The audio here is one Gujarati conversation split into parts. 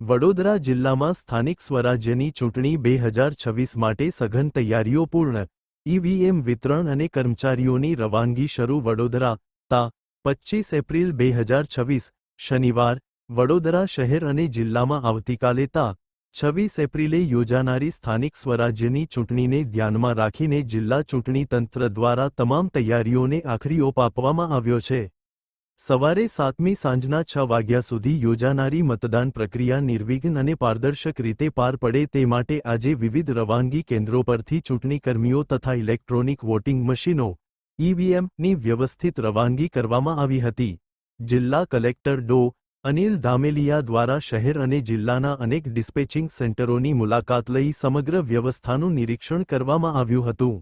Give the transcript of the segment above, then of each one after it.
વડોદરા જિલ્લામાં સ્થાનિક સ્વરાજ્યની ચૂંટણી 2026 માટે સઘન તૈયારીઓ પૂર્ણ. ઈવીએમ વિતરણ અને કર્મચારીઓની રવાનગી શરૂ. વડોદરા તા 25 એપ્રિલ 2026 શનિવાર વડોદરા શહેર અને જિલ્લામાં આવતીકાલે તા 26 એપ્રિલે યોજાનારી સ્થાનિક સ્વરાજ્યની ચૂંટણીને ધ્યાનમાં રાખીને જિલ્લા ચૂંટણી તંત્ર દ્વારા તમામ તૈયારીઓને આખરી ઓપ આપવામાં આવ્યો છે. સવારે 7મી સાંજના 6 વાગ્યા સુધી યોજાનારી મતદાન પ્રક્રિયા નિર્વિઘ્ન અને પારદર્શક રીતે પાર પડે તે માટે આજે વિવિધ રવાનગી કેન્દ્રો પરથી ચૂંટણીકર્મીઓ તથા ઇલેક્ટ્રોનિક વોટિંગ મશીનો (ઈવીએમ)ની વ્યવસ્થિત રવાનગી કરવામાં આવી હતી. જિલ્લા કલેક્ટર ડો. અનિલ ધામેલિયા દ્વારા શહેર અને જિલ્લાના અનેક ડિસ્પેચિંગ સેન્ટરોની મુલાકાત લઈ સમગ્ર વ્યવસ્થાનું નિરીક્ષણ કરવામાં આવ્યું હતું.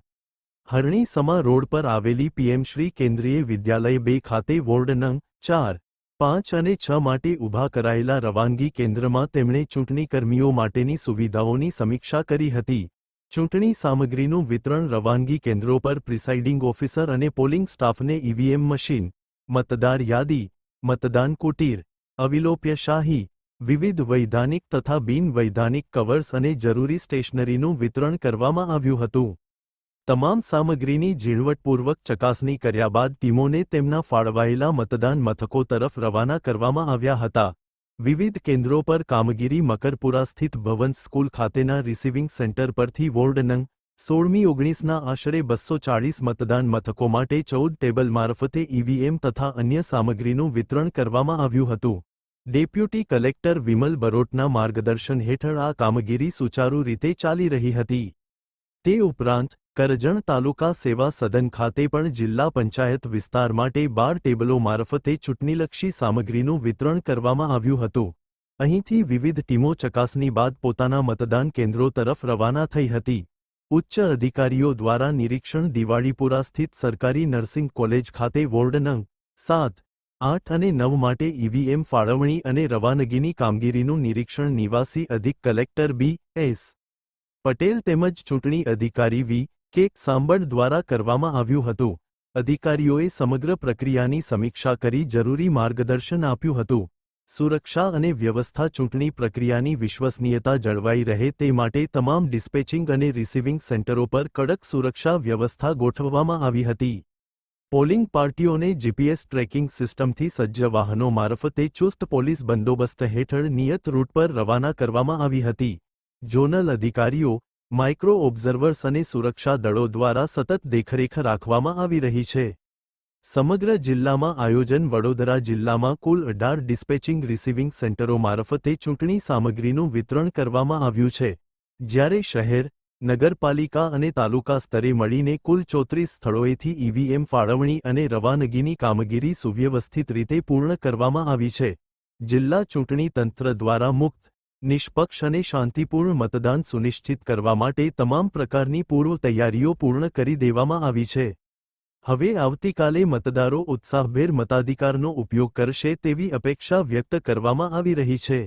હરણી સમા રોડ પર આવેલી પીએમ શ્રી કેન્દ્રીય વિદ્યાલય 2 ખાતે વોર્ડ નં. 4, 5 અને 6 માટે ઊભા કરાયેલા રવાનગી કેન્દ્રમાં તેમણે ચૂંટણીકર્મીઓ માટેની સુવિધાઓની સમીક્ષા કરી હતી. ચૂંટણી સામગ્રીનું વિતરણ રવાનગી કેન્દ્રો પર પ્રિસાઇડિંગ ઓફિસર અને પોલિંગ સ્ટાફને ઈવીએમ મશીન, મતદાર યાદી, મતદાન કુટીર, અવિલોપ્ય શાહી, વિવિધ વૈધાનિક તથા બિન-વૈધાનિક કવર્સ અને જરૂરી સ્ટેશનરીનું વિતરણ કરવામાં આવ્યું હતું. તમામ સામગ્રીની ઝીણવટપૂર્વક ચકાસણી કર્યા બાદ ટીમોને તેમના ફાળવાયેલા મતદાન મથકો તરફ રવાના કરવામાં આવ્યા હતા. વિવિધ કેન્દ્રો પર કામગીરી. મકરપુરા સ્થિત ભવંસ સ્કૂલ ખાતેના રિસીવિંગ સેન્ટર પરથી વોર્ડ નં. 16-19ના આશરે 240 મતદાન મથકો માટે 14 ટેબલ મારફતે ઈવીએમ તથા અન્ય સામગ્રીનું વિતરણ કરવામાં આવ્યું હતું. ડેપ્યુટી કલેક્ટર વિમલ બરોટના માર્ગદર્શન હેઠળ આ કામગીરી સુચારુ રીતે ચાલી રહી હતી. તે ઉપરાંત કરજણ તાલુકા સેવા સદન ખાતે પણ જિલ્લા પંચાયત વિસ્તાર માટે 12 ટેબલો મારફતે ચૂંટણીલક્ષી સામગ્રીનું વિતરણ કરવામાં આવ્યું હતું. અહીંથી વિવિધ ટીમો ચકાસણી બાદ પોતાના મતદાન કેન્દ્રો તરફ રવાના થઈ હતી. ઉચ્ચ અધિકારીઓ દ્વારા નિરીક્ષણ. દિવાળીપુરા સ્થિત સરકારી નર્સિંગ કોલેજ ખાતે વોર્ડ નં. 7, 8 અને 9 માટે ઈવીએમ ફાળવણી અને રવાનગીની કામગીરીનું નિરીક્ષણ નિવાસી અધિક કલેક્ટર બી.એસ. પટેલ તેમજ ચૂંટણી અધિકારી વી.કે. સાંબળ દ્વારા કરવામાં આવ્યું હતું. અધિકારીઓએ સમગ્ર પ્રક્રિયાની સમીક્ષા કરી જરૂરી માર્ગદર્શન આપ્યું હતું. સુરક્ષા અને વ્યવસ્થા. ચૂંટણી પ્રક્રિયાની વિશ્વસનીયતા જળવાઈ રહે તે માટે તમામ ડિસ્પેચિંગ અને રિસીવિંગ સેન્ટરો પર કડક સુરક્ષા વ્યવસ્થા ગોઠવવામાં આવી હતી. પોલિંગ પાર્ટીઓને જીપીએસ ટ્રેકિંગ સિસ્ટમથી સજ્જ વાહનો મારફતે ચુસ્ત પોલીસ બંદોબસ્ત હેઠળ નિયત રૂટ પર રવાના કરવામાં આવી હતી. ઝોનલ અધિકારીઓ, માઇક્રો ઓબ્ઝર્વર્સ અને સુરક્ષા દળો દ્વારા સતત દેખરેખ રાખવામાં આવી રહી છે. સમગ્ર જિલ્લામાં આયોજન. વડોદરા જિલ્લામાં કુલ 18 ડિસ્પેચિંગ રિસીવિંગ સેન્ટરો મારફતે ચૂંટણી સામગ્રીનું વિતરણ કરવામાં આવ્યું છે, જ્યારે શહેર, નગરપાલિકા અને તાલુકા સ્તરે મળીને કુલ 34 સ્થળોએથી ઈવીએમ ફાળવણી અને રવાનગીની કામગીરી સુવ્યવસ્થિત રીતે પૂર્ણ કરવામાં આવી છે. જિલ્લા ચૂંટણી તંત્ર દ્વારા મુક્ત, નિષ્પક્ષ અને શાંતિપૂર્ણ મતદાન સુનિશ્ચિત કરવા માટે તમામ પ્રકારની પૂર્વ તૈયારીઓ પૂર્ણ કરી દેવામાં આવી છે. હવે આવતીકાલે મતદારો ઉત્સાહભેર મતાધિકારનો ઉપયોગ કરશે તેવી અપેક્ષા વ્યક્ત કરવામાં આવી રહી છે.